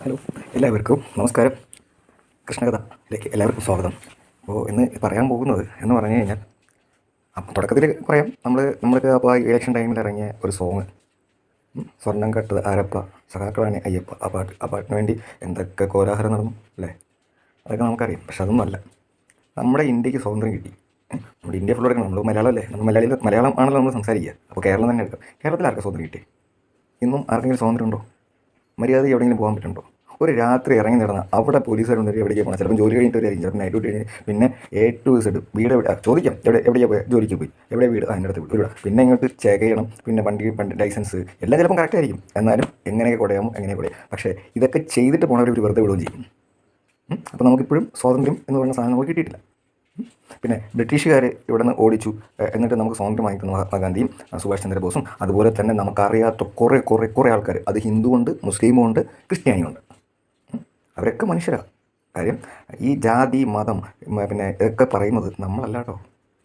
Hello, എല്ലാവർക്കും നമസ്കാരം. കൃഷ്ണകഥയിലേക്ക് എല്ലാവർക്കും സ്വാഗതം. അപ്പോൾ ഇന്ന് പറയാൻ പോകുന്നത് എന്ന് പറഞ്ഞു കഴിഞ്ഞാൽ, തുടക്കത്തിൽ പറയാം, നമ്മൾക്ക് അപ്പോൾ ഇലക്ഷൻ ടൈമിൽ ഇറങ്ങിയ ഒരു സോങ്, സ്വർണ്ണം കട്ടത് ആരപ്പ സഖാക്കളാണ് അയ്യപ്പ, ആ പാട്ടിന് വേണ്ടി എന്തൊക്കെ കോലാഹലം നടന്നു അല്ലേ? അതൊക്കെ നമുക്കറിയാം. പക്ഷെ അതൊന്നും അല്ല. നമ്മുടെ ഇന്ത്യക്ക് സ്വാതന്ത്ര്യം കിട്ടി. നമ്മുടെ ഇന്ത്യ ഫുൾ എടുക്കണം. നമ്മൾ മലയാളമല്ലേ, നമ്മൾ മലയാളം ആണല്ലോ നമ്മൾ സംസാരിക്കുക. അപ്പോൾ കേരളം തന്നെ എടുക്കാം. കേരളത്തിൽ ആർക്കും സ്വാതന്ത്ര്യം കിട്ടി? ഇന്നും ആർക്കെങ്കിലും സ്വാതന്ത്ര്യം ഉണ്ടോ? മര്യാദ എവിടെയെങ്കിലും പോകാൻ പറ്റുന്നുണ്ടോ? ഒരു രാത്രി ഇറങ്ങി നടന്നാൽ അവിടെ പോലീസുകാരുണ്ട്, എവിടേക്ക് പോകണം? ചിലപ്പോൾ ജോലി കഴിഞ്ഞിട്ട് വരായിരിക്കും, ചിലപ്പോൾ നൈറ്റ് ഡ്യൂട്ടി കഴിഞ്ഞ്. പിന്നെ A to Z വീട് എവിടെ ചോദിക്കാം, എവിടെയാണ് പോയി? ജോലിക്ക് പോയി. എവിടെ വീട്? അതിൻ്റെ അടുത്ത് വീട്. പിന്നെ ഇങ്ങോട്ട് ചെക്ക് ചെയ്യണം, പിന്നെ വണ്ടി ലൈസൻസ് എല്ലാം ചിലപ്പം കറക്റ്റ് ആയിരിക്കും. എന്നാലും എങ്ങനെയൊക്കെ കുടയാമോ എങ്ങനെ കുടയാം. പക്ഷേ ഇതൊക്കെ ചെയ്തിട്ട് പോണവർ ഒരു വെറുതെ വിടുകയും ചെയ്യും. അപ്പോൾ നമുക്കിപ്പോഴും സ്വാതന്ത്ര്യം എന്ന് പറയുന്ന സാധനം നമുക്ക് കിട്ടിയിട്ടില്ല. പിന്നെ ബ്രിട്ടീഷുകാർ ഇവിടെ നിന്ന് ഓടിച്ചു, എന്നിട്ട് നമുക്ക് സ്വാതന്ത്ര്യം വാങ്ങിക്കുന്ന മഹാത്മാഗാന്ധിയും സുഭാഷ് ചന്ദ്രബോസും, അതുപോലെ തന്നെ നമുക്കറിയാത്ത കുറേ ആൾക്കാർ, അത് ഹിന്ദുവുണ്ട്, മുസ്ലിമുണ്ട്, ക്രിസ്ത്യാനിയുണ്ട്. അവരൊക്കെ മനുഷ്യരാണ്. കാര്യം ഈ ജാതി മതം പിന്നെ ഇതൊക്കെ പറയുന്നത് നമ്മളല്ല കേട്ടോ.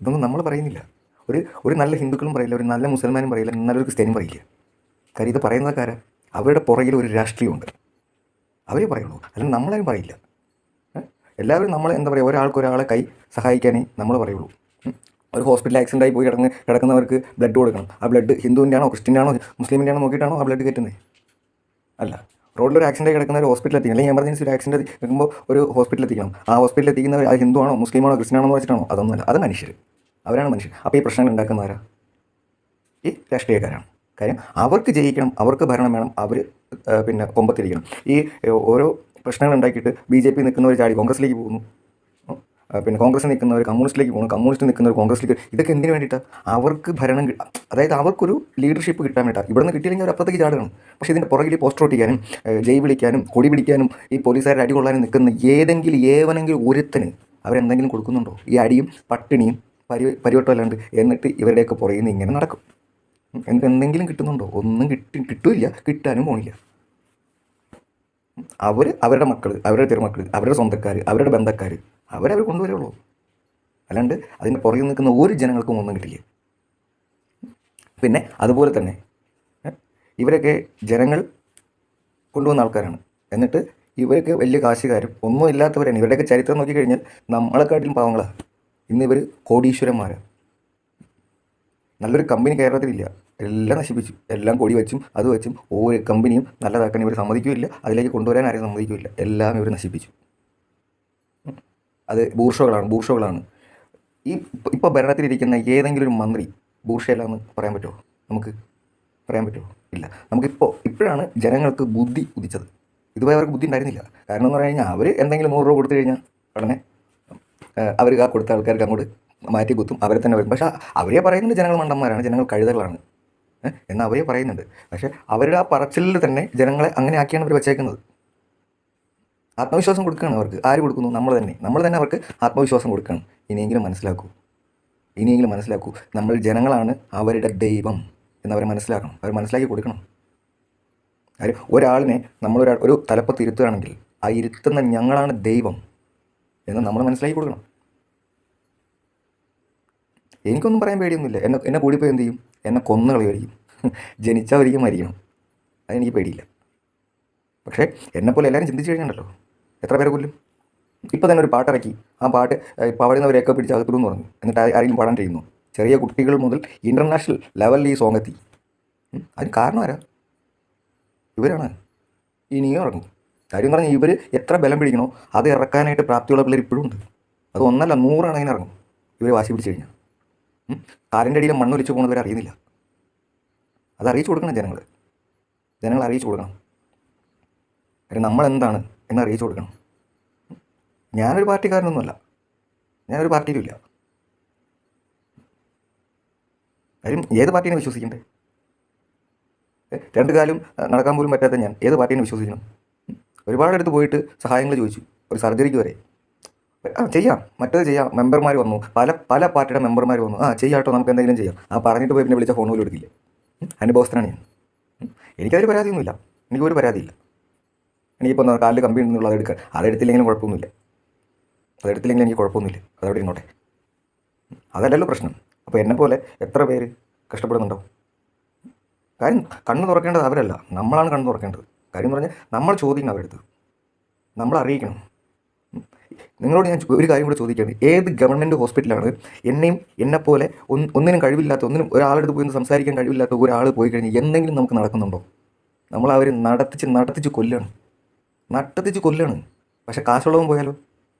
ഇതൊന്നും നമ്മൾ പറയുന്നില്ല. ഒരു നല്ല ഹിന്ദുക്കളും പറയില്ല, ഒരു നല്ല മുസൽമാനും പറയില്ല, നല്ലൊരു ക്രിസ്ത്യാനിയും പറയില്ല. കാര്യം ഇത് പറയുന്നതൊക്കെ അവരുടെ പുറകിൽ ഒരു രാഷ്ട്രീയമുണ്ട്. അവരേ പറയുള്ളൂ, അല്ലെങ്കിൽ നമ്മളാരും പറയില്ല. എല്ലാവരും നമ്മൾ എന്താ പറയുക, ഒരാളെ കൈ സഹായിക്കാനേ നമ്മൾ പറയുള്ളൂ. ഒരു ഹോസ്പിറ്റൽ ആക്സിഡൻ്റായി പോയി കിടക്കുന്നവർക്ക് ബ്ലഡ് കൊടുക്കണം. ആ ബ്ലഡ് ഹിന്ദുവിൻ്റെ ആണോ ക്രിസ്ത്യൻ്റെ ആണോ മുസ്ലിമിൻ്റെ ആണോ നോക്കിയിട്ടാണോ ആ ബ്ലഡ് കയറ്റുന്നത്? അല്ല. റോഡിലൊരു ആക്സിഡൻ്റ് കിടക്കുന്ന ഒരു ഹോസ്പിറ്റലിൽ എത്തിക്കണം, അല്ലെങ്കിൽ എമർജൻസി ഒരു ആക്സിഡൻറ്റ് എത്തുമ്പോൾ ഒരു ഹോസ്പിറ്റലിൽ എത്തിക്കണം. ആ ഹോസ്പിറ്റലിൽ എത്തിക്കുന്നവർ അത് ഹിന്ദു ആണോ മുസ്ലിമാണോ ക്രിസ്ത്യനാണോ എന്ന് വെച്ചിട്ടാണോ? അതൊന്നുമല്ല. അത് മനുഷ്യർ, അവരാണ് മനുഷ്യർ. അപ്പോൾ ഈ പ്രശ്നങ്ങൾ ഉണ്ടാക്കുന്നവരാ? ഈ രാഷ്ട്രീയക്കാരാണ്. കാര്യം അവർക്ക് ജയിക്കണം, അവർക്ക് ഭരണം വേണം, അവർ പിന്നെ കൊമ്പത്തിരിക്കണം. ഈ ഓരോ പ്രശ്നങ്ങൾ ഉണ്ടാക്കിയിട്ട് BJP നിൽക്കുന്നവർ ചാടി കോൺഗ്രസിലേക്ക് പോകുന്നു, പിന്നെ കോൺഗ്രസ് നിൽക്കുന്നവർ കമ്മ്യൂണിസ്റ്റിലേക്ക് പോകുന്നു, കമ്മ്യൂണിസ്റ്റ് നിൽക്കുന്നവർ കോൺഗ്രസിലേക്ക്. ഇതൊക്കെ എന്തിനു വേണ്ടിയിട്ടാണ്? അവർക്ക് ഭരണം അതായത് അവർക്കൊരു ലീഡർഷിപ്പ് കിട്ടാൻ വേണ്ടിയിട്ടാണ്. ഇവിടെ നിന്ന് കിട്ടിയില്ലെങ്കിൽ അവർ അപ്പുറത്തേക്ക് ചാടുകയാണ്. പക്ഷേ ഇതിൻ്റെ പുറകിൽ പോസ്റ്റർ ഒട്ടിക്കാനും ജയ് വിളിക്കാനും കൊടി പിടിക്കാനും ഈ പോലീസുകാരുടെ അടി കൊള്ളാനും നിൽക്കുന്ന ഏവനെങ്കിലും ഒരുത്തന് അവരെന്തെങ്കിലും കൊടുക്കുന്നുണ്ടോ? ഈ അടിയും പട്ടിണിയും പരിവട്ടം അല്ലാണ്ട്. എന്നിട്ട് ഇവരുടെയൊക്കെ പുറകിൽ നിന്ന് ഇങ്ങനെ നടക്കും. എന്നിട്ട് എന്തെങ്കിലും കിട്ടുന്നുണ്ടോ? ഒന്നും കിട്ടില്ല, കിട്ടാനും പോണില്ല. അവരുടെ മക്കൾ, അവരുടെ ചെറുമക്കൾ, അവരുടെ സ്വന്തക്കാർ, അവരുടെ ബന്ധക്കാർ, അവരവർ കൊണ്ടുവരുള്ളൂ. അല്ലാണ്ട് അതിൻ്റെ പുറകിൽ നിൽക്കുന്ന ഒരു ജനങ്ങൾക്കും ഒന്നും കിട്ടില്ല. പിന്നെ അതുപോലെ തന്നെ ഇവരൊക്കെ ജനങ്ങൾ കൊണ്ടുവന്ന ആൾക്കാരാണ്. എന്നിട്ട് ഇവരൊക്കെ വലിയ കാശുകാരും ഒന്നും ഇല്ലാത്തവരാണ്. ഇവരുടെയൊക്കെ ചരിത്രം നോക്കിക്കഴിഞ്ഞാൽ നമ്മളെക്കാട്ടിലും പാവങ്ങളാണ്. ഇന്ന് ഇവർ കോടീശ്വരന്മാരാണ്. നല്ലൊരു കമ്പനി കേരളത്തിലില്ല, എല്ലാം നശിപ്പിച്ചു. എല്ലാം കൊടി വെച്ചും അത് വെച്ചും ഒരു കമ്പനിയും നല്ലതാക്കാൻ ഇവർ സമ്മതിക്കില്ല, അതിലേക്ക് കൊണ്ടുവരാൻ ആരെയും സമ്മതിക്കില്ല. എല്ലാം ഇവർ നശിപ്പിച്ചു. അത് ബൂർഷകളാണ്. ഇപ്പോൾ ഭരണത്തിലിരിക്കുന്ന ഏതെങ്കിലും ഒരു മന്ത്രി ബൂർഷയല്ലാന്ന് പറയാൻ പറ്റുമോ? നമുക്ക് പറയാൻ പറ്റുമോ? ഇല്ല. ഇപ്പോഴാണ് ജനങ്ങൾക്ക് ബുദ്ധി ഉദിച്ചത്. ഇതുവരെ അവർക്ക് ബുദ്ധി ഉണ്ടായിരുന്നില്ല. കാരണം എന്ന് പറഞ്ഞു കഴിഞ്ഞാൽ അവർ എന്തെങ്കിലും 100 രൂപ കൊടുത്തു കഴിഞ്ഞാൽ ഉടനെ അവർ ആ കൊടുത്ത ആൾക്കാർക്ക് അങ്ങോട്ട് മാറ്റി കുത്തും, അവരെ തന്നെ വരും. പക്ഷേ അവരെ പറയുന്നുണ്ട് ജനങ്ങൾ മണ്ടന്മാരാണ്, ജനങ്ങൾ കഴുതകളാണ് എന്ന് അവരെ പറയുന്നുണ്ട്. പക്ഷേ അവരുടെ ആ പറച്ചിലിൽ തന്നെ ജനങ്ങളെ അങ്ങനെ ആക്കിയാണ് അവർ വെച്ചേക്കുന്നത്. ആത്മവിശ്വാസം കൊടുക്കുകയാണ് അവർക്ക്. ആര് കൊടുക്കുന്നു? നമ്മൾ തന്നെ അവർക്ക് ആത്മവിശ്വാസം കൊടുക്കുകയാണ്. ഇനിയെങ്കിലും മനസ്സിലാക്കൂ, നമ്മൾ ജനങ്ങളാണ് അവരുടെ ദൈവം എന്നവരെ മനസ്സിലാക്കണം. അവർ മനസ്സിലാക്കി കൊടുക്കണം. കാര്യം ഒരാളിനെ ഒരു തലപ്പത്ത് ഇരുത്തുകയാണെങ്കിൽ ആ ഇരുത്തുന്ന ഞങ്ങളാണ് ദൈവം എന്ന് നമ്മൾ മനസ്സിലാക്കി കൊടുക്കണം. എനിക്കൊന്നും പറയാൻ പേടിയൊന്നുമില്ല. എന്നെ കൂടിപ്പോയി എന്ത് ചെയ്യും? എന്നെ കൊന്നു കളയുമായിരിക്കും. ജനിച്ചാൽ ഒരിക്കലും മരിക്കണം, അതെനിക്ക് പേടിയില്ല. പക്ഷേ എന്നെപ്പോലെ എല്ലാവരും ചിന്തിച്ച് കഴിഞ്ഞിട്ടുണ്ടല്ലോ, എത്ര പേരെ കൊല്ലും? ഇപ്പോൾ തന്നെ ഒരു പാട്ടിറക്കി, ആ പാട്ട് പാടുന്നവരെയൊക്കെ പിടിച്ച് അകത്തിടുമെന്ന് പറഞ്ഞു. എന്നിട്ട് ആരെങ്കിലും പാടാൻ ചെയ്യുന്നു? ചെറിയ കുട്ടികൾ മുതൽ ഇൻ്റർനാഷണൽ ലെവലിൽ ഈ സോങ് എത്തി. അതിന് കാരണം ആരാ? ഇവരാണ്. ഇനിയും ഇറങ്ങും. കാര്യം പറഞ്ഞാൽ ഇവർ എത്ര ബലം പിടിക്കണോ അത് ഇറക്കാനായിട്ട് പ്രാപ്തിയുള്ള പിള്ളേർ ഇപ്പോഴും ഉണ്ട്. അത് 1 അല്ല 100 അങ്ങനെ ഇറങ്ങും ഇവർ വാശി പിടിച്ച് കഴിഞ്ഞാൽ. കാലിൻ്റെ അടിയിൽ മണ്ണൊലിച്ച് പോകുന്നവരെ അറിയുന്നില്ല. അത് അറിയിച്ചു കൊടുക്കണം ജനങ്ങൾ അറിയിച്ചു കൊടുക്കണം. കാര്യം നമ്മളെന്താണ് എന്ന് അറിയിച്ചു കൊടുക്കണം. ഞാനൊരു പാർട്ടിക്കാരനൊന്നുമല്ല, ഞാനൊരു പാർട്ടിയിലുമില്ല. കാര്യം ഏത് പാർട്ടീനെ വിശ്വസിക്കണ്ടേ? 2 കാലും നടക്കാൻ പോലും പറ്റാത്ത ഞാൻ ഏത് പാർട്ടീനെ വിശ്വസിക്കണം? ഒരുപാടടുത്ത് പോയിട്ട് സഹായങ്ങൾ ചോദിച്ചു, ഒരു സർജറിക്ക് വരെ. ചെയ്യാം, മറ്റേത് ചെയ്യാം. മെമ്പർമാർ വന്നു, പല പാർട്ടിയുടെ മെമ്പർമാർ വന്നു. ചെയ്യാട്ടോ, നമുക്ക് എന്തെങ്കിലും ചെയ്യാം. പറഞ്ഞിട്ട് പോയി പിന്നെ വിളിച്ച ഫോൺ പോലും എടുക്കില്ല. അനുഭവസ്ഥനാണ് ഞാൻ. എനിക്കതൊരു പരാതിയൊന്നുമില്ല, എനിക്കൊരു പരാതിയില്ല. എനിക്കിപ്പോൾ കാലിൽ കമ്പി ഉണ്ടെന്നുള്ള അതെടുത്തില്ലെങ്കിലും കുഴപ്പമൊന്നുമില്ല. എനിക്ക് കുഴപ്പമൊന്നുമില്ല, അതവിടെ ഇരുന്നോട്ടെ. അതല്ലല്ലോ പ്രശ്നം. അപ്പോൾ എന്നെപ്പോലെ എത്ര പേര് കഷ്ടപ്പെടുന്നുണ്ടാവും? കാര്യം കണ്ണ് തുറക്കേണ്ടത് അവരല്ല, നമ്മളാണ് കണ്ണ് തുറക്കേണ്ടത്. കാര്യം എന്ന് പറഞ്ഞാൽ നമ്മൾ ചോദിക്കണം അവരെടുത്ത്, നമ്മൾ അറിയിക്കണം. നിങ്ങളോട് ഞാൻ ഒരു കാര്യം കൂടെ ചോദിക്കുകയാണ്, ഏത് ഗവൺമെൻറ് ഹോസ്പിറ്റലാണ് എന്നെപ്പോലെ ഒന്നിനും കഴിവില്ലാത്ത, ഒന്നിനും ഒരാളെടുത്ത് പോയി സംസാരിക്കാൻ കഴിവില്ലാത്ത ഒരാൾ പോയി കഴിഞ്ഞാൽ എന്തെങ്കിലും നമുക്ക് നടക്കുന്നുണ്ടോ? നമ്മളവർ നടത്തിച്ച് കൊല്ലാണ്. പക്ഷേ കാശുള്ളവൻ പോയാലോ?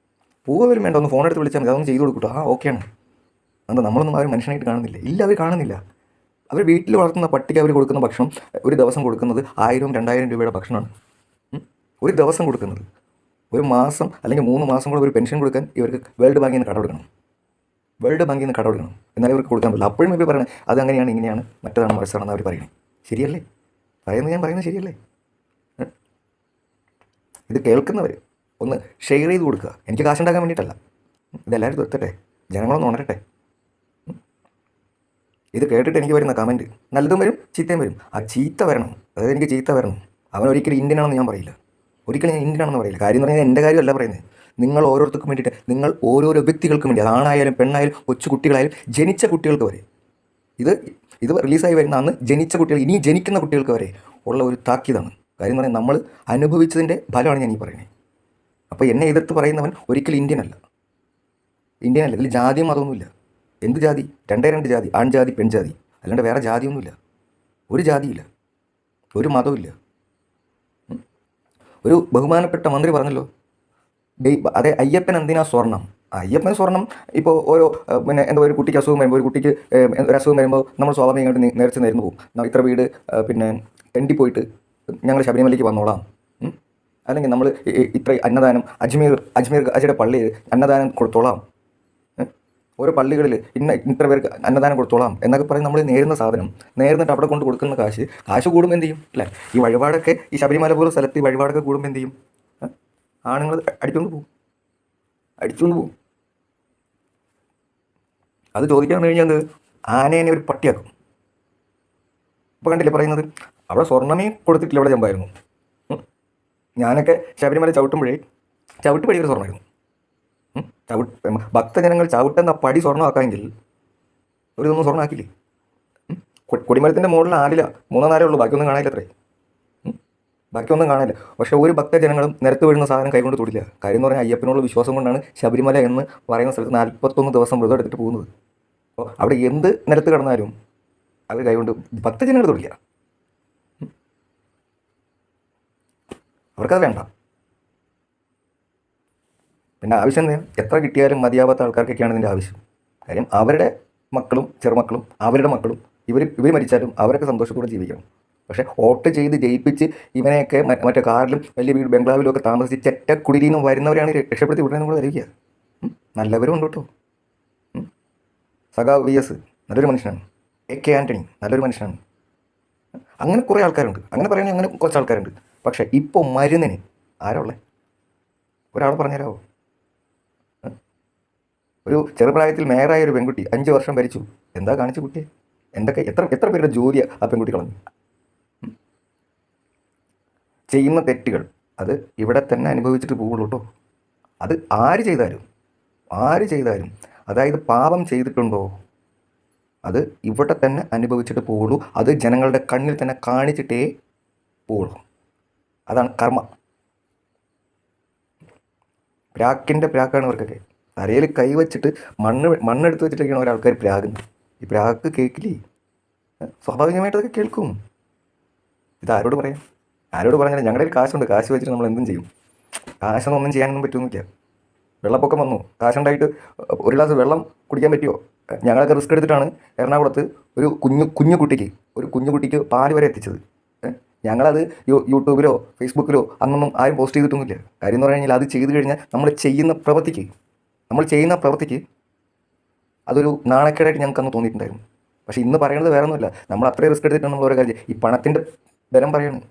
പോലും വേണ്ട, ഒന്ന് ഫോൺ എടുത്ത് വിളിച്ചാൽ മതി, അതൊന്നും ചെയ്ത് കൊടുക്കട്ടോ, ഓക്കെയാണ്. എന്താ നമ്മളൊന്നും അവർ മനുഷ്യനായിട്ട് കാണുന്നില്ല? ഇല്ല, അവർ കാണുന്നില്ല. അവർ വീട്ടിൽ വളർത്തുന്ന പട്ടിക്ക് അവർ കൊടുക്കുന്ന ഭക്ഷണം ഒരു ദിവസം കൊടുക്കുന്നത് 1000-2000 രൂപയുടെ ഭക്ഷണമാണ്. ഒരു ദിവസം കൊടുക്കുന്നത്. ഒരു മാസം അല്ലെങ്കിൽ 3 മാസം കൂടെ ഒരു പെൻഷൻ കൊടുക്കാൻ ഇവർക്ക് വേൾഡ് ബാങ്കിൽ നിന്ന് കടമെടുക്കണം. എന്നാലും ഇവർക്ക് കൊടുക്കാൻ പറ്റില്ല. അപ്പോഴും ഇവർ പറയണേ അത് അങ്ങനെയാണ്, ഇങ്ങനെയാണ്, മറ്റേതാണ്, മറിച്ചാണെന്ന് അവർ പറയണേ. ശരിയല്ലേ? ഞാൻ പറയുന്നത് ശരിയല്ലേ? ഇത് കേൾക്കുന്നവർ ഒന്ന് ഷെയർ ചെയ്ത് കൊടുക്കുക. എനിക്ക് കാശുണ്ടാക്കാൻ വേണ്ടിയിട്ടല്ല, ഇതെല്ലാവരും എത്തട്ടെ, ജനങ്ങളൊന്ന് ഉണരട്ടെ. ഇത് കേട്ടിട്ട് എനിക്ക് വരുന്ന കമൻറ്റ് നല്ലതും വരും ചീത്തയും വരും. ആ ചീത്ത വരണം, അതായത് എനിക്ക് ചീത്ത വരണം. അവൻ ഒരിക്കലും ഇന്ത്യൻ ആണെന്ന് ഞാൻ പറയില്ല, ഒരിക്കലും ഞാൻ ഇന്ത്യൻ ആണെന്ന് പറയില്ല. കാര്യം എന്ന് പറഞ്ഞാൽ എൻ്റെ കാര്യമല്ല പറയുന്നത്, നിങ്ങൾ ഓരോരുത്തർക്കും വേണ്ടിയിട്ട്, നിങ്ങൾ ഓരോരോ വ്യക്തികൾക്കും വേണ്ടി, ആണായാലും പെണ്ണായാലും കൊച്ചു കുട്ടികളായാലും ജനിച്ച കുട്ടികൾക്ക് വരെ, ഇത് റിലീസായി വരുന്ന അന്ന് ജനിച്ച കുട്ടികൾ, ഇനി ജനിക്കുന്ന കുട്ടികൾക്ക് വരെ ഉള്ള ഒരു താക്കീതാണ്. കാര്യം എന്ന് പറഞ്ഞാൽ നമ്മൾ അനുഭവിച്ചതിൻ്റെ ഫലമാണ് ഞാൻ ഈ പറയുന്നത്. അപ്പോൾ എന്നെ എതിർത്ത് പറയുന്നവൻ ഒരിക്കലും ഇന്ത്യൻ അല്ല. ഇതിൽ ജാതിയും മതമൊന്നുമില്ല. എന്ത് ജാതി? രണ്ടേ ജാതി, ആൺജാതി പെൺജാതി, അല്ലാണ്ട് വേറെ ജാതിയൊന്നുമില്ല. ഒരു ജാതിയില്ല, ഒരു മതവുമില്ല. ഒരു ബഹുമാനപ്പെട്ട മന്ത്രി പറഞ്ഞല്ലോ, അതെ, അയ്യപ്പൻ എന്തിനാ സ്വർണം? അയ്യപ്പന് സ്വർണം ഇപ്പോൾ ഓരോ എന്താ ഒരു കുട്ടിക്ക് അസുഖം വരുമ്പോൾ, ഒരു അസുഖം വരുമ്പോൾ നമ്മൾ സ്വാഭാവികമായിട്ട് നേർച്ച നേർന്നു പോകും. ഇത്ര വീട് തെണ്ടി പോയിട്ട് ഞങ്ങൾ ശബരിമലയ്ക്ക് വന്നോളാം, അല്ലെങ്കിൽ നമ്മൾ ഇത്ര അന്നദാനം അജ്മീർ അജിയുടെ പള്ളിയിൽ അന്നദാനം കൊടുത്തോളാം, ഓരോ പള്ളികളിൽ ഇത്ര പേർക്ക് അന്നദാനം കൊടുത്തോളാം എന്നൊക്കെ പറയും. നമ്മൾ നേരുന്ന സാധനം നേർന്നിട്ട് അവിടെ കൊണ്ട് കൊടുക്കുന്ന കാശ് കൂടുമ്പോൾ എന്ത് ചെയ്യും? അല്ലേ, ഈ വഴിപാടൊക്കെ, ഈ ശബരിമല പോലെ സ്ഥലത്ത് ഈ വഴിപാടൊക്കെ കൂടുമ്പോൾ എന്ത് ചെയ്യും? ആണുങ്ങൾ അടിച്ചുകൊണ്ട് പോകും. അത് ചോദിക്കാൻ കഴിഞ്ഞാൽ ആനേനെ ഒരു പട്ടിയാക്കും. ഇപ്പോൾ കണ്ടില്ലേ പറയുന്നത്, അവിടെ സ്വർണ്ണമേ കൊടുത്തിട്ടില്ല, അവിടെ ജമ്പായിരുന്നു. ഞാനൊക്കെ ശബരിമല ചവിട്ടുപടി ഒരു സ്വർണ്ണമായിരുന്നു. ഭക്തജനങ്ങൾ ചവിട്ടുന്ന പടി സ്വർണ്ണമാക്കാമെങ്കിൽ ഇതൊന്നും സ്വർണ്ണമാക്കില്ലേ? കൊടിമരത്തിൻ്റെ മുകളിൽ 3-4 ഉള്ളൂ, ബാക്കിയൊന്നും കാണില്ല. ബാക്കിയൊന്നും കാണില്ല. പക്ഷേ ഒരു ഭക്തജനങ്ങളും നിരത്ത് വീഴുന്ന സാധനം കൈകൊണ്ട് തൊടില്ല. കാര്യം എന്ന് പറഞ്ഞാൽ അയ്യപ്പനുള്ള വിശ്വാസം കൊണ്ടാണ് ശബരിമല എന്ന് പറയുന്ന സ്ഥലത്ത് 41 ദിവസം വ്രതം എടുത്തിട്ട് പോകുന്നത്. അപ്പോൾ അവിടെ എന്ത് നിരത്ത് കിടന്നാലും അവർ കൈകൊണ്ട് ഭക്തജനങ്ങൾ തൊടില്ല. അവർക്കത് വേണ്ട. പിന്നെ ആവശ്യം എന്താ? എത്ര കിട്ടിയാലും മതിയാവാത്ത ആൾക്കാർക്കൊക്കെയാണ് ഇതിൻ്റെ ആവശ്യം. കാര്യം അവരുടെ മക്കളും ചെറുമക്കളും അവരുടെ മക്കളും ഇവർ മരിച്ചാലും അവരൊക്കെ സന്തോഷത്തോടെ ജീവിക്കണം. പക്ഷേ വോട്ട് ചെയ്ത് ജയിപ്പിച്ച് ഇവനെയൊക്കെ മറ്റേ കാറിലും വലിയ വീട് ബംഗ്ലാവിലും ഒക്കെ താമസിച്ച് ചെറ്റക്കുടിയിൽ നിന്ന് വരുന്നവരെയാണ് രക്ഷപ്പെടുത്തി വിടണമെന്ന് നമ്മൾ ധരിക്കുക. നല്ലവരും ഉണ്ട് കേട്ടോ. സഖാവ് VS നല്ലൊരു മനുഷ്യനാണ്. AK ആൻ്റണി നല്ലൊരു മനുഷ്യനാണ്. അങ്ങനെ കുറേ ആൾക്കാരുണ്ട്. അങ്ങനെ പറയുകയാണെങ്കിൽ അങ്ങനെ കുറച്ച് ആൾക്കാരുണ്ട്. പക്ഷേ ഇപ്പോൾ മരുന്നിന് ആരാ ഉള്ളത്? ഒരാൾ പറഞ്ഞുതരാമോ? ഒരു ചെറുപ്രായത്തിൽ മേയറായ ഒരു പെൺകുട്ടി 5 വർഷം ഭരിച്ചു. എന്താ കാണിച്ചു കുട്ടിയെ? എത്ര പേരുടെ ജോലിയാണ് ആ പെൺകുട്ടി കളഞ്ഞു? ചെയ്യുന്ന തെറ്റുകൾ അത് ഇവിടെ തന്നെ അനുഭവിച്ചിട്ട് പോകുള്ളൂ കേട്ടോ. അത് ആര് ചെയ്താലും അതായത് പാപം ചെയ്തിട്ടുണ്ടോ അത് ഇവിടെ തന്നെ അനുഭവിച്ചിട്ട് പോകുള്ളൂ. അത് ജനങ്ങളുടെ കണ്ണിൽ തന്നെ കാണിച്ചിട്ടേ പോകുള്ളൂ. അതാണ് കർമ്മ. പ്രാക്കിൻ്റെ പ്രാക്കാണ് ഇവർക്കൊക്കെ. തലയിൽ കൈവച്ചിട്ട് മണ്ണെടുത്ത് വെച്ചിട്ടൊക്കെയാണ് ഒരാൾക്കാർ പ്രാകുന്നത്. ഈ പ്രാക്ക് കേൾക്കില്ലേ? സ്വാഭാവികമായിട്ടതൊക്കെ കേൾക്കും. ഇത് ആരോട് പറഞ്ഞാലും ഞങ്ങളുടെ ഒരു കാശുണ്ട്, കാശ് വെച്ചിട്ട് നമ്മൾ എന്തും ചെയ്യും. കാശൊന്നും ചെയ്യാനൊന്നും പറ്റുന്നില്ല. വെള്ളപ്പൊക്കം വന്നു, കാശുണ്ടായിട്ട് ഒരു ഗ്ലാസ് വെള്ളം കുടിക്കാൻ പറ്റുമോ? ഞങ്ങളൊക്കെ റിസ്ക് എടുത്തിട്ടാണ് എറണാകുളത്ത് ഒരു കുഞ്ഞു കുട്ടിക്ക് പാല് വരെ എത്തിച്ചത്. ഞങ്ങളത് യൂട്യൂബിലോ ഫേസ്ബുക്കിലോ അന്നൊന്നും ആരും പോസ്റ്റ് ചെയ്തിട്ടൊന്നുമില്ല. കാര്യം എന്ന് പറഞ്ഞു കഴിഞ്ഞാൽ അത് ചെയ്തു കഴിഞ്ഞാൽ നമ്മൾ ചെയ്യുന്ന പ്രവൃത്തിക്ക് അതൊരു നാണക്കേടായിട്ട് ഞങ്ങൾക്ക് അന്ന് തോന്നിയിട്ടുണ്ടായിരുന്നു. പക്ഷേ ഇന്ന് പറയുന്നത് വേറെ ഒന്നുമില്ല. നമ്മൾ അത്രയും റിസ്ക് എടുത്തിട്ടാണ് നമ്മൾ ഓരോ കാര്യം. ഈ പണത്തിൻ്റെ ബലം പറയണം.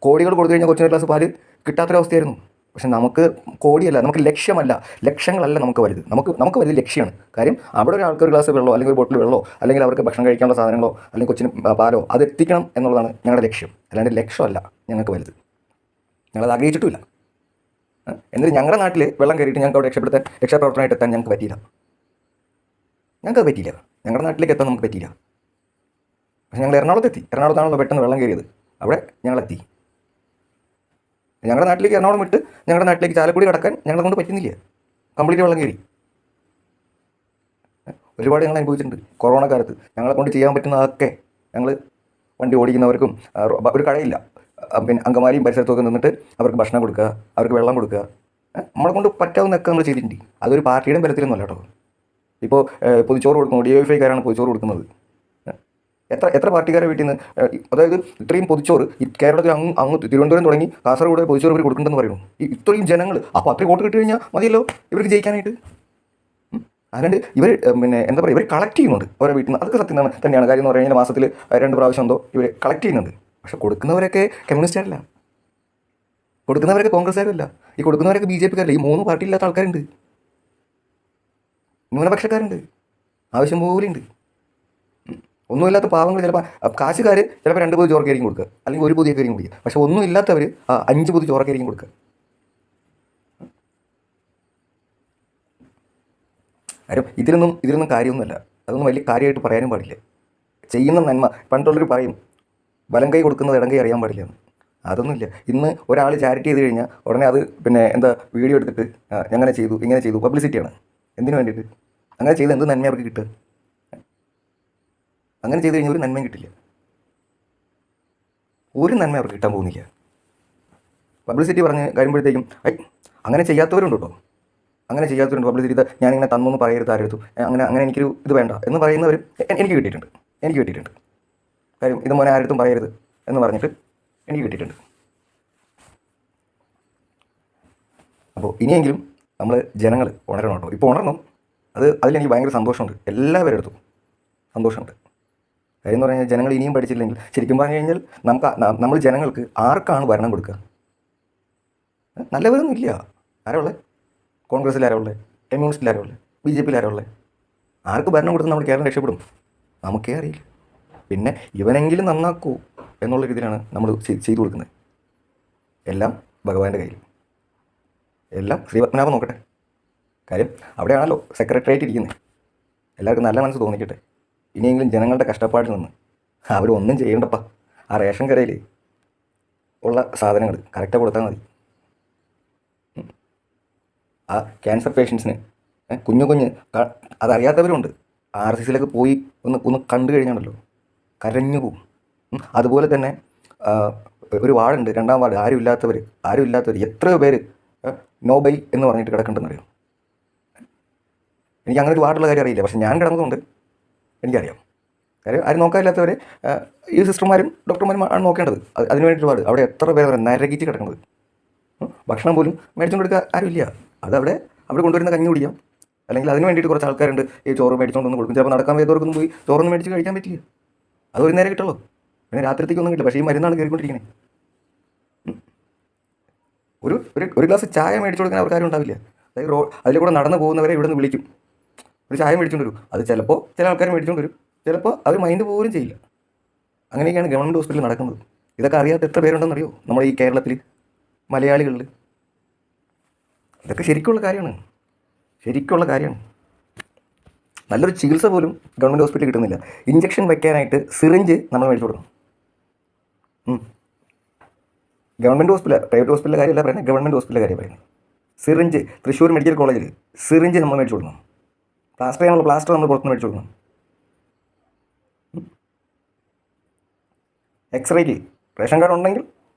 കോടികൾ കൊടുത്തു കഴിഞ്ഞാൽ കൊച്ചിന് ഗ്ലാസ് പാല് കിട്ടാത്തൊരവസ്ഥയായിരുന്നു. പക്ഷെ നമുക്ക് കോടിയല്ല, നമുക്ക് ലക്ഷങ്ങളല്ല നമുക്ക് വലുത്. നമുക്ക് വലുത് ലക്ഷ്യമാണ്. കാര്യം അവിടെ ഒരു ആൾക്കൊരു ഗ്ലാസ് വെള്ളമോ അല്ലെങ്കിൽ ഒരു ബോട്ടിൽ വെള്ളമോ അല്ലെങ്കിൽ അവർക്ക് ഭക്ഷണം കഴിക്കാനുള്ള സാധനങ്ങളോ അല്ലെങ്കിൽ കൊച്ചിന് പാലോ അത് എത്തിക്കണം എന്നുള്ളതാണ് ഞങ്ങളുടെ ലക്ഷ്യം. അല്ലാണ്ട് ലക്ഷ്യമല്ല ഞങ്ങൾക്ക് വലുത്. ഞങ്ങളത് ആഗ്രഹിച്ചിട്ടുമില്ല. എന്നിട്ട് ഞങ്ങളുടെ നാട്ടിൽ വെള്ളം കയറിയിട്ട് ഞങ്ങൾക്ക് അവിടെ രക്ഷാപ്രവർത്തനമായിട്ട് എത്താൻ ഞങ്ങൾക്ക് പറ്റിയില്ല. ഞങ്ങളുടെ നാട്ടിലേക്ക് എത്താൻ നമുക്ക് പറ്റിയില്ല. പക്ഷെ ഞങ്ങൾ എറണാകുളത്താണല്ലോ പെട്ടെന്ന് വെള്ളം കയറിയത്. അവിടെ ഞങ്ങളെത്തി. ഞങ്ങളുടെ നാട്ടിലേക്ക് എറണാകുളം വിട്ട് ഞങ്ങളുടെ നാട്ടിലേക്ക് ചാലക്കുടി കടക്കാൻ ഞങ്ങളെ കൊണ്ട് പറ്റുന്നില്ല. കംപ്ലീറ്റ് വെള്ളം കയറി. ഒരുപാട് ഞങ്ങൾ അനുഭവിച്ചിട്ടുണ്ട്. കൊറോണ കാലത്ത് ഞങ്ങളെ കൊണ്ട് ചെയ്യാൻ പറ്റുന്നതൊക്കെ ഞങ്ങൾ വണ്ടി ഓടിക്കുന്നവർക്കും ഒരു കടയില്ല, പിന്നെ അങ്കമാലിയും പരിസരത്തൊക്കെ നിന്നിട്ട് അവർക്ക് ഭക്ഷണം കൊടുക്കുക, അവർക്ക് വെള്ളം കൊടുക്കുക, നമ്മളെ കൊണ്ട് പറ്റാവുന്നതൊക്കെ നമ്മൾ ചെയ്തിട്ടുണ്ട്. അതൊരു പാർട്ടിയുടെ ബലത്തിലൊന്നുമല്ല കേട്ടോ. ഇപ്പോൾ പൊതിച്ചോറ് കൊടുക്കുന്നു, DYFIക്കാരാണ് പൊതിച്ചോറ് കൊടുക്കുന്നത്. എത്ര പാർട്ടിക്കാരെ വീട്ടിൽ നിന്ന്, അതായത് ഇത്രയും പൊതിച്ചോറ് ഈ കേരളത്തിൽ അങ്ങ് തിരുവനന്തപുരം തുടങ്ങി കാസർഗോഡ് പൊതിച്ചോറ് ഇവർ കൊടുക്കുന്നുണ്ടെന്ന് പറയുന്നു. ഇത്രയും ജനങ്ങൾ, അപ്പോൾ അത്രയും വോട്ട് കിട്ടി കഴിഞ്ഞാൽ മതിയല്ലോ ഇവർക്ക് ജയിക്കാനായിട്ട്. അതുകൊണ്ട് ഇവർ പിന്നെ എന്താ പറയുക, ഇവർ കളക്ട് ചെയ്യുന്നുണ്ട് അവരുടെ വീട്ടിൽ നിന്ന്. അതൊക്കെ സത്യം തന്നെയാണ്. കാര്യം എന്ന് പറഞ്ഞു കഴിഞ്ഞാൽ മാസത്തിൽ 2 പ്രാവശ്യം എന്തോ ഇവർ കളക്ട് ചെയ്യുന്നുണ്ട്. പക്ഷെ കൊടുക്കുന്നവരൊക്കെ കമ്മ്യൂണിസ്റ്റുകാരല്ല, കൊടുക്കുന്നവരൊക്കെ കോൺഗ്രസ്സുകാരല്ല, ഈ കൊടുക്കുന്നവരൊക്കെ BJPക്കാരല്ല. ഈ 3 പാർട്ടി ഇല്ലാത്ത ആൾക്കാരുണ്ട്, ന്യൂനപക്ഷക്കാരുണ്ട്, ആവശ്യം പോലെ ഉണ്ട്. ഒന്നുമില്ലാത്ത പാവങ്ങൾ ചിലപ്പോൾ കാശുകാർ ചിലപ്പോൾ 2 പൊതി ചോറക്കായിരിക്കും കൊടുക്കുക, അല്ലെങ്കിൽ 1 പൊതിയൊക്കെ ആയിരിക്കും കുടിക്കുക. പക്ഷെ ഒന്നും ഇല്ലാത്തവർ 5 പൊതി ചോറക്കായിരിക്കും കൊടുക്കുക. കാര്യം ഇതിലൊന്നും കാര്യമൊന്നുമല്ല. അതൊന്നും വലിയ കാര്യമായിട്ട് പറയാനും പാടില്ല. ചെയ്യുന്ന നന്മ, പണ്ടുള്ളവർ പറയും വലം കൈ കൊടുക്കുന്നത് ഇടം കൈ അറിയാൻ പാടില്ല എന്ന്. അതൊന്നുമില്ല. ഇന്ന് ഒരാൾ ചാരിറ്റി ചെയ്ത് കഴിഞ്ഞാൽ ഉടനെ അത് പിന്നെ എന്താ വീഡിയോ എടുത്തിട്ട് അങ്ങനെ ചെയ്തു ഇങ്ങനെ ചെയ്തു, പബ്ലിസിറ്റിയാണ്. എന്തിനു വേണ്ടിയിട്ട്? അങ്ങനെ ചെയ്ത് എന്ത് നന്മ അവർക്ക് കിട്ടുക? അങ്ങനെ ചെയ്ത് കഴിഞ്ഞാൽ ഒരു നന്മയും കിട്ടില്ല, ഒരു നന്മ അവർക്ക് കിട്ടാൻ പോകുന്നില്ല. പബ്ലിസിറ്റി പറഞ്ഞ് കഴിയുമ്പോഴത്തേക്കും അങ്ങനെ ചെയ്യാത്തവരുണ്ട് കേട്ടോ, അങ്ങനെ ചെയ്യാത്തവരുണ്ട്. പബ്ലിസിറ്റി ഞാനിങ്ങനെ തന്നു എന്ന് പറയരുത് ആരെടുത്തു, അങ്ങനെ എനിക്കൊരു ഇത് വേണ്ട എന്ന് പറയുന്നവരും എനിക്ക് കിട്ടിയിട്ടുണ്ട്. കാര്യം ഇത് മോനെ ആരെടുത്തും പറയരുത് എന്ന് പറഞ്ഞിട്ട് എനിക്ക് കിട്ടിയിട്ടുണ്ട്. അപ്പോൾ ഇനിയെങ്കിലും നമ്മൾ ജനങ്ങൾ ഉണരണം കേട്ടോ. ഇപ്പോൾ ഉണരണം, അതിലെനിക്ക് ഭയങ്കര സന്തോഷമുണ്ട്. എല്ലാവരുടെ അടുത്തും സന്തോഷമുണ്ട്. കാര്യം എന്ന് പറഞ്ഞു കഴിഞ്ഞാൽ ജനങ്ങൾ ഇനിയും പഠിച്ചില്ലെങ്കിൽ, ശരിക്കും പറഞ്ഞു കഴിഞ്ഞാൽ നമ്മൾ ജനങ്ങൾക്ക് ആർക്കാണ് ഭരണം കൊടുക്കുക? നല്ലവരൊന്നും ഇല്ല. ആരാ ഉള്ളത്? കോൺഗ്രസ്സിൽ ആരാ ഉള്ളത്? കമ്മ്യൂണിസ്റ്റിൽ ആരാ ഉള്ളത്? BJPയിൽ ആരാ ഉള്ളത്? ആർക്ക് ഭരണം കൊടുത്ത് നമ്മൾ കേരളം രക്ഷപ്പെടും? നമുക്കേ അറിയില്ല. പിന്നെ ഇവനെങ്കിലും നന്നാക്കൂ എന്നുള്ള രീതിയിലാണ് നമ്മൾ ചെയ്തു കൊടുക്കുന്നത്. എല്ലാം ഭഗവാന്റെ കയ്യിൽ, എല്ലാം ശ്രീപത്മനാഭൻ നോക്കട്ടെ. കാര്യം അവിടെയാണല്ലോ സെക്രട്ടേറിയറ്റ് ഇരിക്കുന്നത്. എല്ലാവർക്കും നല്ല മനസ്സ് തോന്നിക്കട്ടെ. ഇനിയെങ്കിലും ജനങ്ങളുടെ കഷ്ടപ്പാടിൽ നിന്ന് അവരൊന്നും ചെയ്യണ്ടപ്പ. ആ റേഷൻ കടയിൽ ഉള്ള സാധനങ്ങൾ കറക്റ്റായി കൊടുത്താൽ മതി. ആ ക്യാൻസർ പേഷ്യൻസിന് കുഞ്ഞു അതറിയാത്തവരുണ്ട്. RCCയിലൊക്കെ പോയി ഒന്ന് കണ്ടു കഴിഞ്ഞാണല്ലോ കരഞ്ഞു പോവും. അതുപോലെ തന്നെ ഒരു വാർഡുണ്ട്, 2ാം വാർഡ്, ആരും ഇല്ലാത്തവർ എത്രയോ പേര് നോബൈ എന്ന് പറഞ്ഞിട്ട് കിടക്കണ്ടെന്നറിയോ? എനിക്ക് അങ്ങനെ ഒരു വാർഡുള്ള കാര്യം അറിയില്ല, പക്ഷെ ഞാൻ കിടന്നതുകൊണ്ട് എനിക്കറിയാം. കാര്യം ആരും നോക്കാനില്ലാത്തവർ ഈ സിസ്റ്റർമാരും ഡോക്ടർമാരും ആണ് നോക്കേണ്ടത്. അതിന് വേണ്ടി ഒരുപാട് അവിടെ എത്ര പേര് നരകിച്ച് കിടക്കുന്നത്. ഭക്ഷണം പോലും മേടിച്ചുകൊണ്ട് കൊടുക്കുക ആരുമില്ല. അതവിടെ കൊണ്ടുവരുന്ന കഞ്ഞി കുടിക്കാം, അല്ലെങ്കിൽ അതിന് വേണ്ടിയിട്ട് കുറച്ച് ആൾക്കാരുണ്ട് ഈ ചോറ് മേടിച്ചുകൊണ്ടൊന്ന് കൊടുക്കും. ചിലപ്പോൾ നടക്കാൻ വയ്യാത്തവർക്കൊന്നും പോയി ചോറൊന്നും മേടിച്ച് കഴിക്കാൻ പറ്റില്ല. അത് ഒരു നേരം കിട്ടുള്ളൂ, പിന്നെ രാത്രിത്തേക്കൊന്നും കിട്ടില്ല. പക്ഷേ ഈ മരുന്നാണ് കയറിക്കൊണ്ടിരിക്കുന്നത്. ഒരു ഗ്ലാസ് ചായ മേടിച്ചു കൊടുക്കാൻ അവർക്ക് ആരും ഉണ്ടാവില്ല. അതായത് അതിൽ കൂടെ നടന്നു പോകുന്നവരെ ഇവിടെ നിന്ന് വിളിക്കും, ഒരു ചായ മേടിച്ചുകൊണ്ട് വരും. അത് ചിലപ്പോൾ ചില ആൾക്കാർ മേടിച്ചുകൊണ്ട് വരും, ചിലപ്പോൾ അവർ മൈൻഡ് പോലും ചെയ്യില്ല. അങ്ങനെയൊക്കെയാണ് ഗവൺമെൻറ് ഹോസ്പിറ്റലിൽ നടക്കുന്നത്. ഇതൊക്കെ അറിയാത്ത എത്ര പേരുണ്ടെന്നറിയോ നമ്മുടെ ഈ കേരളത്തിൽ, മലയാളികളിൽ? ഇതൊക്കെ ശരിക്കുള്ള കാര്യമാണ്. നല്ലൊരു ചികിത്സ പോലും ഗവൺമെൻറ് ഹോസ്പിറ്റലിൽ കിട്ടുന്നില്ല. ഇഞ്ചക്ഷൻ വയ്ക്കാനായിട്ട് സിറിഞ്ച് നമ്മൾ മേടിച്ചു കൊടുക്കണം. ഗവൺമെൻറ് ഹോസ്പിറ്റൽ, പ്രൈവറ്റ് ഹോസ്പിറ്റലിലെ കാര്യമല്ല പറയുന്നത്, ഗവൺമെൻറ് ഹോസ്പിറ്റലിലെ കാര്യം പറയുന്നത്. സിറിഞ്ച് തൃശ്ശൂർ മെഡിക്കൽ കോളേജിൽ സിറിഞ്ച് നമ്മൾ മേടിച്ചു കൊടുക്കണം. പ്ലാസ്റ്റർ ചെയ്യാനുള്ള പ്ലാസ്റ്റർ നമ്മൾ പുറത്തുനിന്ന് മേടിച്ചു കൊടുക്കണം. എക്സ്റേക്ക് റേഷൻ കാർഡ് ഉണ്ടെങ്കിൽ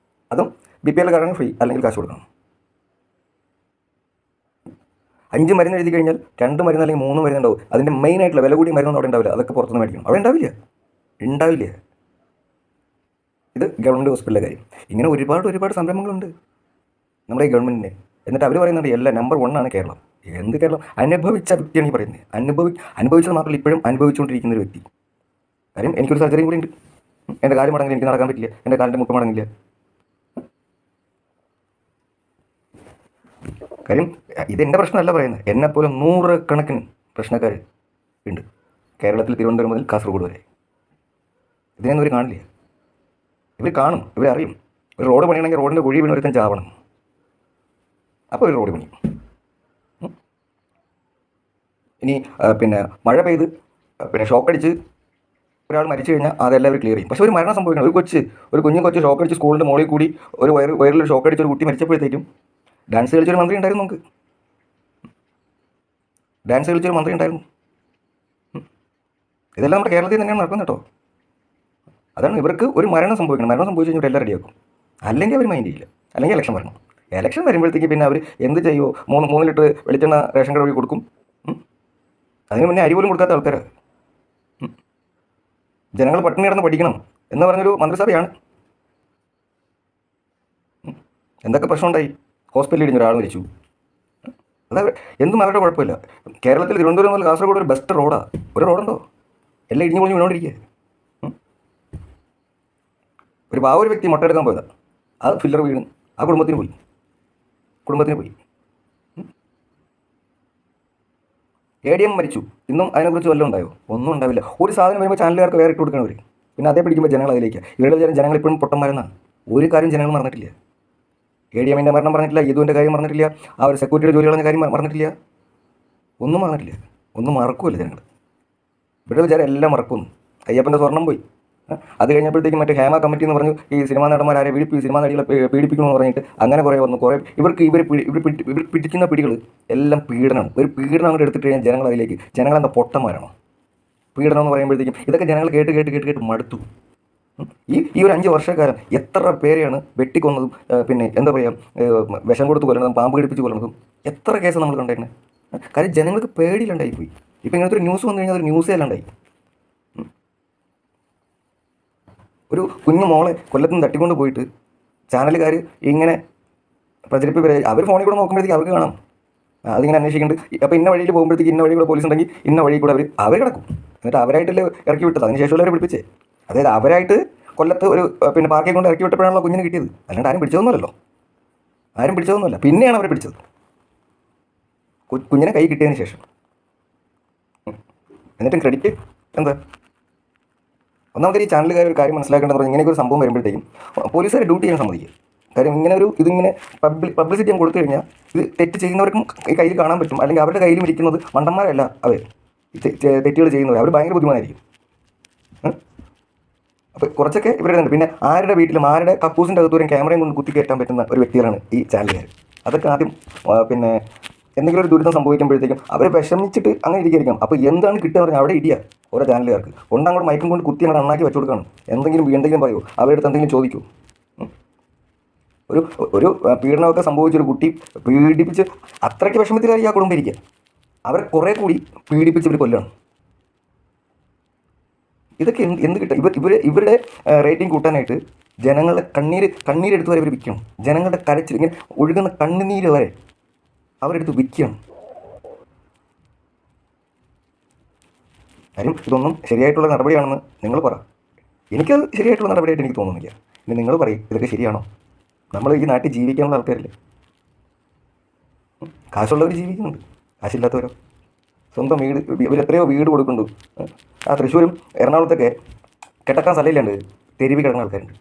അതും BPL കാർഡാണ് ഫ്രീ, അല്ലെങ്കിൽ കാശ് കൊടുക്കണം. 5 മരുന്ന് എഴുതി കഴിഞ്ഞാൽ 2 മരുന്ന് അല്ലെങ്കിൽ 3 മരുന്ന് ഉണ്ടാവും. അതിൻ്റെ മെയിനായിട്ടുള്ള വില കൂടിയ മരുന്നൊന്നും അവിടെ ഉണ്ടാവില്ല. അതൊക്കെ പുറത്തുനിന്ന് മേടിക്കണം. അവിടെ ഉണ്ടാവില്ല. ഇത് ഗവൺമെൻറ് ഹോസ്പിറ്റലിലെ കാര്യം. ഇങ്ങനെ ഒരുപാട് സംരംഭങ്ങളുണ്ട് നമ്മുടെ ഈ ഗവൺമെൻറ്റിൻ്റെ. എന്നിട്ട് അവർ പറയുന്നുണ്ട് എല്ലാം നമ്പർ 1 ആണ് കേരളം. എന്ത് കേരളം? അനുഭവിച്ച വ്യക്തിയാണ് ഈ പറയുന്നത്. അനുഭവിച്ചത് മാത്രമല്ല, ഇപ്പോഴും അനുഭവിച്ചുകൊണ്ടിരിക്കുന്ന ഒരു വ്യക്തി. കാര്യം എനിക്കൊരു സർജറിയും കൂടി ഉണ്ട്. എൻ്റെ കാല് മടങ്ങില്ല, എനിക്ക് നടക്കാൻ പറ്റില്ല, എൻ്റെ കാലിൻ്റെ മുട്ട് മടങ്ങില്ല. കാര്യം ഇതെൻ്റെ പ്രശ്നമല്ല പറയുന്നത്, എന്നെപ്പോലെ 100 കണക്കിന് പ്രശ്നക്കാർ ഉണ്ട് കേരളത്തിൽ, തിരുവനന്തപുരം മുതൽ കാസർഗോഡ് വരെ. ഇതിനൊന്നും ഇവർ കാണില്ല. ഇവർ കാണും, ഇവരറിയും. ഒരു റോഡ് പണിയണമെങ്കിൽ റോഡിൻ്റെ കുഴി വീണ് ഒരുത്തൻ ചാവണം, അപ്പോൾ ഒരു റോഡ് പണിയും. ഇനി പിന്നെ മഴ പെയ്ത് പിന്നെ ഷോക്കടിച്ച് ഒരാൾ മരിച്ചു കഴിഞ്ഞാൽ അതെല്ലാവരും ക്ലിയർ ചെയ്യും. പക്ഷേ ഒരു മരണം സംഭവിക്കണം, ഒരു കുഞ്ഞു കൊച്ച് ഷോക്ക് അടിച്ച് സ്കൂളിൻ്റെ മുകളിൽ കൂടി ഒരു വയറിൽ ഷോക്ക് അടിച്ച് ഒരു കുട്ടി മരിച്ചപ്പോഴത്തേക്കും ഡാൻസ് കളിച്ചൊരു മന്ത്രി ഉണ്ടായിരുന്നു. നമുക്ക് ഡാൻസ് കളിച്ചൊരു മന്ത്രി ഉണ്ടായിരുന്നു. ഇതെല്ലാം നമ്മുടെ കേരളത്തിൽ തന്നെയാണ് നടക്കുന്നത് കേട്ടോ. അതാണ് ഇവർക്ക് ഒരു മരണം സംഭവിക്കണം. മരണം സംഭവിച്ചു കഴിഞ്ഞാൽ എല്ലാം റെഡിയാക്കും. അല്ലെങ്കിൽ അവർ മൈൻഡ് ചെയ്യില്ല. അല്ലെങ്കിൽ ഇലക്ഷൻ വരണം. ഇലക്ഷൻ വരുമ്പോഴത്തേക്ക് പിന്നെ അവർ എന്ത് ചെയ്യുമോ, 3 ലിറ്റർ വെളിച്ചെണ്ണ റേഷൻ കട വഴി കൊടുക്കും. അതിന് മുന്നേ അരി പോലും കൊടുക്കാത്ത ആൾക്കാർ. ജനങ്ങൾ പട്ടിണി കിടന്ന് പഠിക്കണം എന്ന് പറഞ്ഞൊരു മന്ത്രിസഭയാണ്. എന്തൊക്കെ പ്രശ്നമുണ്ടായി? ഹോസ്പിറ്റലിൽ ഇടിഞ്ഞ ഒരാൾ മരിച്ചു. അതായത് എന്തും അവരുടെ കുഴപ്പമില്ല. കേരളത്തിൽ തിരുവനന്തപുരം മുതൽ കാസർഗോഡ് ഒരു ബെസ്റ്റ് റോഡാണ്. ഒരു റോഡുണ്ടോ? എല്ലാം ഇടിഞ്ഞു പൊളിഞ്ഞ് വീണോണ്ടിരിക്കുക. ഒരു ഒരു വ്യക്തി മുട്ടയെടുക്കാൻ പോയതാണ്. അത് ഫില്ലർ വീണ് ആ കുടുംബത്തിന് പോയി. ADM മരിച്ചു. ഇന്നും അതിനെക്കുറിച്ച് വല്ലതും ഉണ്ടായോ? ഒന്നും ഉണ്ടാവില്ല. ഒരു സാധനം വരുമ്പോൾ ചാനലുകാർക്ക് വേറെ ഇട്ട് കൊടുക്കണം അവർ. പിന്നെ അതേ പിടിക്കുമ്പോൾ ജനങ്ങൾ അതിലേക്ക്. ഇവരുടെ ജനങ്ങൾ ഇപ്പോഴും പൊട്ടന്മാരെന്നാണ്. ഒരു കാര്യം ജനങ്ങൾ മറന്നിട്ടില്ല. ADMൻ്റെ മരണം പറഞ്ഞിട്ടില്ല, യദുവിൻ്റെ കാര്യം പറഞ്ഞിട്ടില്ല, ആ ഒരു സെക്യൂരിറ്റിയുടെ ജോലി കളഞ്ഞ കാര്യം പറഞ്ഞിട്ടില്ല. ഒന്നും മറന്നിട്ടില്ല. ഒന്നും മറക്കുമല്ല ജനങ്ങൾ. ഇവരുടെ വിചാരം എല്ലാം മറക്കുന്നു. അയ്യപ്പൻ്റെ സ്വർണം പോയി. അത് കഴിഞ്ഞപ്പോഴത്തേക്കും മറ്റേ ഹേമ കമ്മിറ്റി എന്ന് പറഞ്ഞു ഈ സിനിമാ നടന്മാരെ സിനിമാ നടികളെ പീഡിപ്പിക്കണമെന്ന് പറഞ്ഞിട്ട് അങ്ങനെ കുറേ വന്നു. ഇവർ പിടിക്കുന്ന പിടികൾ എല്ലാം പീഡനമാണ്. ഒരു പീഡനം അങ്ങോട്ട് എടുത്തിട്ട് കഴിഞ്ഞാൽ ജനങ്ങൾ അതിലേക്ക്. ജനങ്ങളെന്താ പൊട്ടന്മാരാണോ? പീഡനം എന്ന് പറയുമ്പോഴത്തേക്കും ഇതൊക്കെ ജനങ്ങൾ കേട്ട് മടുത്തു. ഈ ഒരു 5 വർഷക്കാലം എത്ര പേരെയാണ് വെട്ടിക്കൊന്നതും പിന്നെ എന്താ പറയുക വിഷം കൊടുത്ത് കൊല്ലുന്നതും പാമ്പ് പിടിപ്പിച്ച് കൊല്ലുന്നതും എത്ര കേസ് നമ്മൾ കണ്ടേക്കുന്നത്? കാര്യം ജനങ്ങൾക്ക് പേടിയിലുണ്ടായിപ്പോയി. ഇപ്പം ഇങ്ങനത്തെ ഒരു ന്യൂസ് വന്നു കഴിഞ്ഞാൽ ഒരു ന്യൂസേ അല്ലാണ്ടായി. ഒരു കുഞ്ഞു മോളെ കൊല്ലത്തുനിന്ന് തട്ടിക്കൊണ്ട് പോയിട്ട് ചാനലുകാർ ഇങ്ങനെ പ്രചരിപ്പിക്കുക. അവർ ഫോണിൽ കൂടെ നോക്കുമ്പോഴത്തേക്ക് അവർക്ക് കാണാം അതിങ്ങനെ അന്വേഷിക്കുന്നുണ്ട്. അപ്പോൾ ഇന്ന വഴിയിൽ പോകുമ്പോഴത്തേക്ക് ഇന്ന വഴി കൂടെ പോലീസ് ഉണ്ടെങ്കിൽ ഇന്ന വഴി കൂടെ അവർ കിടക്കും. എന്നിട്ട് അവരായിട്ടല്ലേ ഇറക്കി വിട്ടത്. അതിനുശേഷമുള്ളവരെ പിടിപ്പിച്ചേ. അതായത് അവരായിട്ട് കൊല്ലത്ത് ഒരു പിന്നെ പാർക്കിൽ കൊണ്ട് ഇറക്കി വിട്ടപ്പോഴാണല്ലോ കുഞ്ഞിന് കിട്ടിയത്. അല്ലാണ്ട് ആരും പിടിച്ചതൊന്നുമല്ല. പിന്നെയാണ് അവരെ പിടിച്ചത് കുഞ്ഞിനെ കൈ കിട്ടിയതിന് ശേഷം. എന്നിട്ടും ക്രെഡിറ്റ് എന്താ? ഒന്നാമത്തെ ഈ ചാനലുകാർ ഒരു കാര്യം മനസ്സിലാക്കേണ്ടത് പറഞ്ഞാൽ ഇങ്ങനെയൊക്കെ ഒരു സംഭവം വരുമ്പോഴത്തേക്കും പോലീസുകാർ ഡ്യൂട്ടി ചെയ്യാൻ സമ്മതിക്കും. കാര്യം ഇതിങ്ങനെ പബ്ലിസിറ്റി ഞാൻ കൊടുത്തു കഴിഞ്ഞാൽ ഇത് തെറ്റ് ചെയ്യുന്നവർക്കും കയ്യിൽ കാണാൻ പറ്റും. അല്ലെങ്കിൽ അവരുടെ കയ്യിലും ഇരിക്കുന്നത് മണ്ടന്മാരല്ല അവർ തെറ്റുകൾ ചെയ്യുന്നവർ. അവർ ഭയങ്കര ബുദ്ധിമാനായിരിക്കും. അപ്പോൾ കുറച്ചൊക്കെ ഇവരുടെ പിന്നെ ആരുടെ വീട്ടിലും ആരുടെ കക്കൂസിൻ്റെ അകത്തൂരം ക്യാമറയും കൊണ്ട് കുത്തിക്കയറ്റാൻ പറ്റുന്ന ഒരു വ്യക്തികളാണ് ഈ ചാനലുകാർ. അതൊക്കെ ആദ്യം പിന്നെ എന്തെങ്കിലും ഒരു ദുരിതം സംഭവിക്കുമ്പോഴത്തേക്കും അവർ വിഷമിച്ചിട്ട് അങ്ങനെ ഇരിക്കും. അപ്പോൾ എന്താണ് കിട്ടുക പറഞ്ഞാൽ അവിടെ ഇടിയ ഓരോ ചാനലുകാർക്ക് കൊണ്ടങ്ങോട്ട് മയക്കും കൊണ്ട് കുത്തി അങ്ങോട്ട് നന്നാക്കി വെച്ചു കൊടുക്കണം. എന്തെങ്കിലും പറയുമോ? അവരുടെ അടുത്ത് എന്തെങ്കിലും ചോദിക്കൂ? ഒരു പീഡനമൊക്കെ സംഭവിച്ചൊരു കുട്ടി പീഡിപ്പിച്ച് അത്രയ്ക്ക് വിഷമത്തിലായി ആ കുടുംബം ഇരിക്കുക. അവരെ കുറേ കൂടി പീഡിപ്പിച്ച് ഇവർ കൊല്ലണം. ഇതൊക്കെ എന്ത് കിട്ടും? ഇവരുടെ റേറ്റിംഗ് കൂട്ടാനായിട്ട് ജനങ്ങളുടെ കണ്ണീരെടുത്ത് വരെ ഇവർ വിൽക്കണം. ജനങ്ങളുടെ കരച്ചിൽ ഇങ്ങനെ ഒഴുകുന്ന കണ്ണുനീര് വരെ അവരെടുത്ത് വിൽക്കണം. കാര്യം ഇതൊന്നും ശരിയായിട്ടുള്ള നടപടിയാണെന്ന് നിങ്ങൾ പറ. എനിക്കത് ശരിയായിട്ടുള്ള നടപടിയായിട്ട് എനിക്ക് തോന്നുന്നില്ല. ഇനി നിങ്ങൾ പറയും ഇതൊക്കെ ശരിയാണോ? നമ്മൾ ഈ നാട്ടിൽ ജീവിക്കാനുള്ള ആൾക്കാരല്ലേ? കാശുള്ളവർ ജീവിക്കുന്നുണ്ട്, കാശില്ലാത്തവരോ സ്വന്തം വീട് ഇവരെത്രയോ വീട് കൊടുക്കുന്നുണ്ട്. ആ തൃശ്ശൂരും എറണാകുളത്തൊക്കെ കിടക്കാൻ സ്ഥലമില്ലാണ്ട് തെരുവി കിടക്കുന്ന ആൾക്കാരുണ്ട്.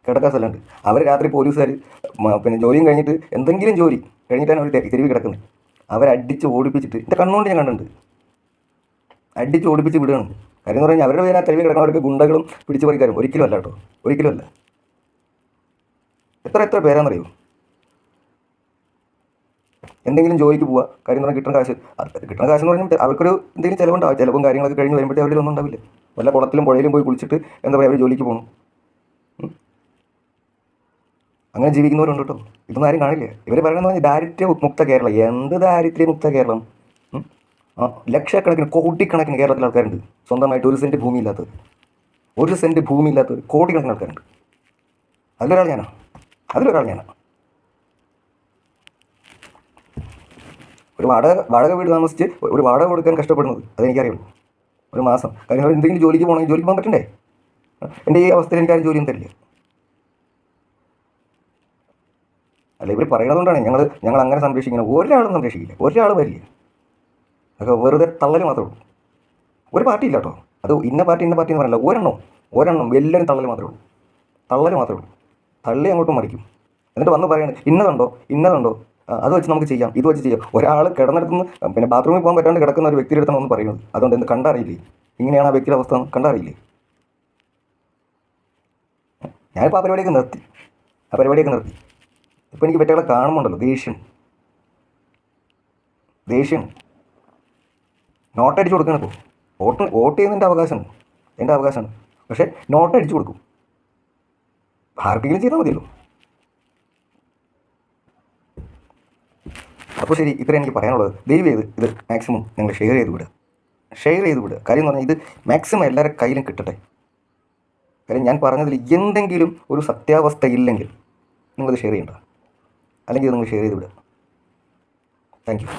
കിടക്കാൻ സ്ഥലമുണ്ട്. അവർ രാത്രി പോലീസുകാർ പിന്നെ ജോലിയും കഴിഞ്ഞിട്ട് എന്തെങ്കിലും ജോലി കഴിഞ്ഞിട്ടാണ് അവർ തെരുവി കിടക്കുന്നത്. അവരടിച്ച് ഓടിപ്പിച്ചിട്ട് എൻ്റെ കണ്ണുകൊണ്ട് ഞാൻ കണ്ടിട്ടുണ്ട്. അടിച്ച് ഓടിപ്പിച്ച് വിടുകയാണ്. കാര്യം എന്ന് പറഞ്ഞാൽ അവരുടെ പേര് ആ തെരുവി കിടക്കുന്നവർക്ക് ഗുണ്ടകളും പിടിച്ചു പറിക്കാരും ഒരിക്കലും അല്ല കേട്ടോ, ഒരിക്കലും അല്ല. എത്ര പേരാണെന്നറിയോ? എന്തെങ്കിലും ജോലിക്ക് പോവുക, കാര്യം എന്ന് പറഞ്ഞാൽ കിട്ടുന്ന കാശ് എന്ന് പറഞ്ഞാൽ അവർക്കൊരു എന്തെങ്കിലും ചിലവുണ്ടാവും. ചിലവും കാര്യങ്ങളൊക്കെ കഴിഞ്ഞ് വരുമ്പോഴത്തേ അവരിൽ ഒന്നും ഉണ്ടാവില്ല. വല്ല കുളത്തിലും പുഴയിലും പോയി കുളിച്ചിട്ട് എന്താ പറയുക അവർ ജോലിക്ക് പോകണം. അങ്ങനെ ജീവിക്കുന്നവരുണ്ട് കേട്ടോ. ഇതൊന്നും ആരും കാണില്ല. ഇവർ പറയണമെന്ന് പറഞ്ഞാൽ ദാരിദ്ര്യമുക്ത കേരളം. എന്ത് ദാരിദ്ര്യമുക്ത കേരളം? ലക്ഷക്കണക്കിന് കോടിക്കണക്കിന് കേരളത്തിലെ ആൾക്കാരുണ്ട് സ്വന്തമായിട്ട് 1 സെൻറ്റ് ഭൂമി ഇല്ലാത്തവർ കോടിക്കണക്കിന് ആൾക്കാരുണ്ട്. അതിലൊരാൾ ഞാനാണ്. ഒരു വാടക വീട് താമസിച്ച് ഒരു വാടക കൊടുക്കാൻ കഷ്ടപ്പെടുന്നത് അതെനിക്കറിയുള്ളൂ. ഒരു മാസം കാര്യം എന്തെങ്കിലും ജോലിക്ക് പോകണമെങ്കിൽ ജോലിക്ക് പോകാൻ പറ്റണ്ടേ? എൻ്റെ ഈ അവസ്ഥയിൽ എനിക്കാരും ജോലിയൊന്നും തരില്ല. അല്ല, ഇവർ പറയണതുകൊണ്ടാണ് ഞങ്ങൾ അങ്ങനെ സംരക്ഷിക്കണം. ഒരാളും സംരക്ഷിക്കില്ല, ഒരാളും വരില്ല. അതൊക്കെ വെറുതെ തള്ളൽ മാത്രമേ ഉള്ളൂ. ഒരു പാർട്ടി ഇല്ല കേട്ടോ. അത് ഇന്ന പാർട്ടി എന്ന് പറയില്ല. ഒരെണ്ണം എല്ലാവരും തള്ളൽ മാത്രമേ ഉള്ളൂ. തള്ളി അങ്ങോട്ടും മറിക്കും. എന്നിട്ട് വന്ന് പറയണത് ഇന്നതുണ്ടോ അത് വെച്ച് നമുക്ക് ചെയ്യാം, ഇത് വെച്ച് ചെയ്യാം. ഒരാൾ കിടന്നിടത്തുനിന്ന് പിന്നെ ബാത്റൂമിൽ പോകാൻ പറ്റാണ്ട് കിടക്കുന്ന ഒരു വ്യക്തിയുടെ അടുത്താണ് ഒന്ന് പറയുന്നത്. അതുകൊണ്ട് എന്ത് കണ്ടറിയില്ലേ ഇങ്ങനെയാണ് ആ വ്യക്തിയുടെ അവസ്ഥ കണ്ടറിയില്ലേ? ഞാനിപ്പോൾ ആ പരിപാടിയൊക്കെ നിർത്തി. ഇപ്പോൾ എനിക്ക് പറ്റുകളെ കാണുമ്പോണ്ടല്ലോ ദേഷ്യം നോട്ടടിച്ച് കൊടുക്കണം. ഇപ്പോൾ വോട്ട് ചെയ്യുന്നതിൻ്റെ അവകാശമാണ്, എൻ്റെ അവകാശമാണ്. പക്ഷേ നോട്ടടിച്ച് കൊടുക്കും. ആർക്കെങ്കിലും ചെയ്താൽ മതിയല്ലോ. അപ്പോൾ ശരി, ഇത്രയും എനിക്ക് പറയാനുള്ളത്. ദയവ് ചെയ്ത് ഇത് മാക്സിമം നിങ്ങൾ ഷെയർ ചെയ്ത് വിടുക. കാര്യം എന്ന് പറഞ്ഞാൽ ഇത് മാക്സിമം എല്ലാവരുടെ കയ്യിലും കിട്ടട്ടെ. കാര്യം ഞാൻ പറഞ്ഞതിൽ എന്തെങ്കിലും ഒരു സത്യാവസ്ഥ ഇല്ലെങ്കിൽ നിങ്ങളിത് ഷെയർ ചെയ്യണ്ട, അല്ലെങ്കിൽ നിങ്ങൾ ഷെയർ ചെയ്ത് വിടുക. Thank you.